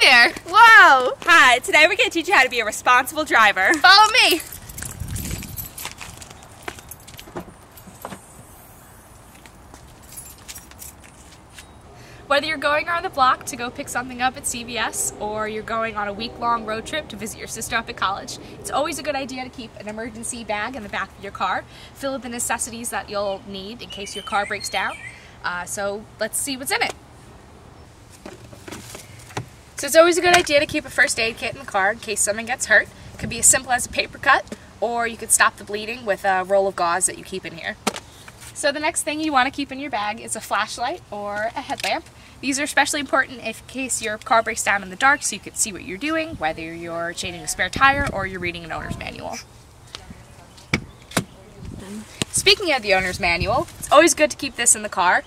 there! Whoa! Hi, today we're going to teach you how to be a responsible driver. Follow me! Whether you're going around the block to go pick something up at CVS or you're going on a week-long road trip to visit your sister up at college, it's always a good idea to keep an emergency bag in the back of your car, fill with the necessities that you'll need in case your car breaks down. So let's see what's in it. So it's always a good idea to keep a first aid kit in the car in case someone gets hurt. It could be as simple as a paper cut, or you could stop the bleeding with a roll of gauze that you keep in here. So the next thing you want to keep in your bag is a flashlight or a headlamp. These are especially important in case your car breaks down in the dark so you can see what you're doing, whether you're changing a spare tire or you're reading an owner's manual. Speaking of the owner's manual, it's always good to keep this in the car.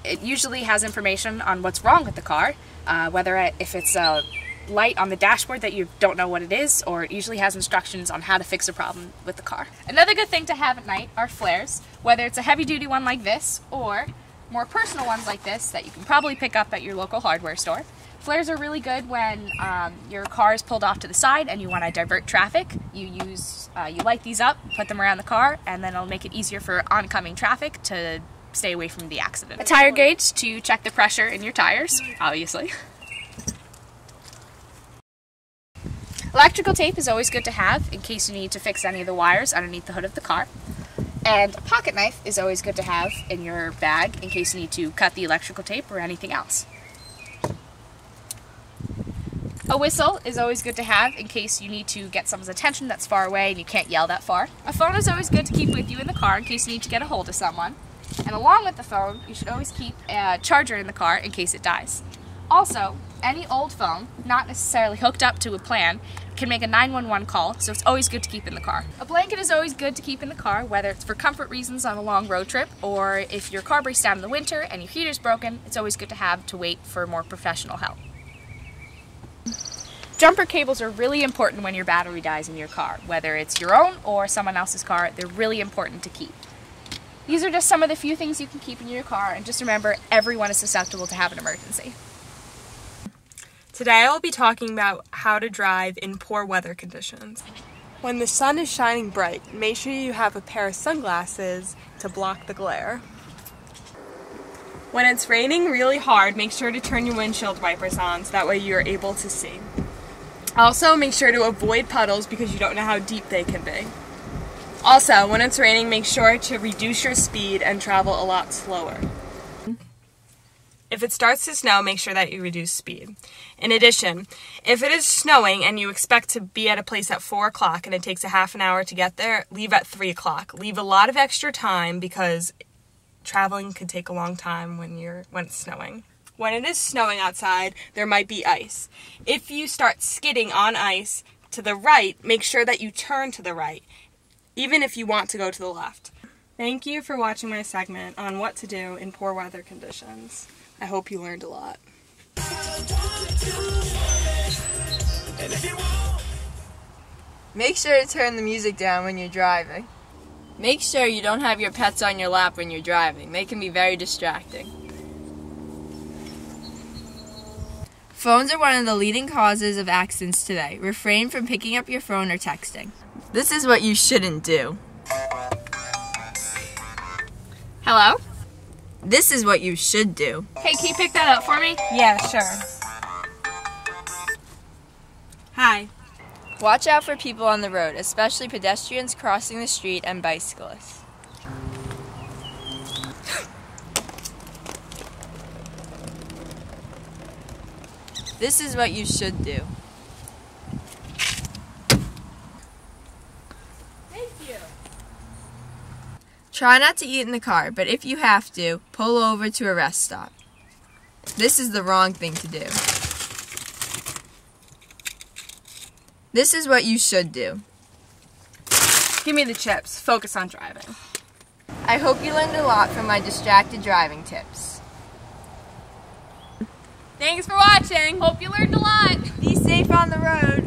It usually has information on what's wrong with the car, if it's a light on the dashboard that you don't know what it is, or it usually has instructions on how to fix a problem with the car. Another good thing to have at night are flares, whether it's a heavy-duty one like this or more personal ones like this that you can probably pick up at your local hardware store. Flares are really good when your car is pulled off to the side and you want to divert traffic. You light these up, put them around the car, and then it'll make it easier for oncoming traffic to stay away from the accident. A tire gauge to check the pressure in your tires, obviously. Electrical tape is always good to have in case you need to fix any of the wires underneath the hood of the car. And a pocket knife is always good to have in your bag in case you need to cut the electrical tape or anything else. A whistle is always good to have in case you need to get someone's attention that's far away and you can't yell that far. A phone is always good to keep with you in the car in case you need to get a hold of someone. And along with the phone, you should always keep a charger in the car in case it dies. Also, any old phone, not necessarily hooked up to a plan, can make a 911 call, so it's always good to keep in the car. A blanket is always good to keep in the car, whether it's for comfort reasons on a long road trip, or if your car breaks down in the winter and your heater's broken, it's always good to have to wait for more professional help. Jumper cables are really important when your battery dies in your car, whether it's your own or someone else's car. They're really important to keep. These are just some of the few things you can keep in your car, and just remember, everyone is susceptible to have an emergency. Today I'll be talking about how to drive in poor weather conditions. When the sun is shining bright, make sure you have a pair of sunglasses to block the glare. When it's raining really hard, make sure to turn your windshield wipers on so that way you're able to see. Also, make sure to avoid puddles because you don't know how deep they can be. Also, when it's raining, make sure to reduce your speed and travel a lot slower. If it starts to snow, make sure that you reduce speed. In addition, if it is snowing and you expect to be at a place at 4 o'clock and it takes a half an hour to get there, leave at 3 o'clock. Leave a lot of extra time because traveling can take a long time when it's snowing. When it is snowing outside, there might be ice. If you start skidding on ice to the right, make sure that you turn to the right, even if you want to go to the left. Thank you for watching my segment on what to do in poor weather conditions. I hope you learned a lot. Make sure to turn the music down when you're driving. Make sure you don't have your pets on your lap when you're driving. They can be very distracting. Phones are one of the leading causes of accidents today. Refrain from picking up your phone or texting. This is what you shouldn't do. Hello? This is what you should do. Hey, can you pick that up for me? Yeah, sure. Hi. Watch out for people on the road, especially pedestrians crossing the street and bicyclists. This is what you should do. Thank you. Try not to eat in the car, but if you have to, pull over to a rest stop. This is the wrong thing to do. This is what you should do. Give me the chips. Focus on driving. I hope you learned a lot from my distracted driving tips. Thanks for watching. Hope you learned a lot. Be safe on the road.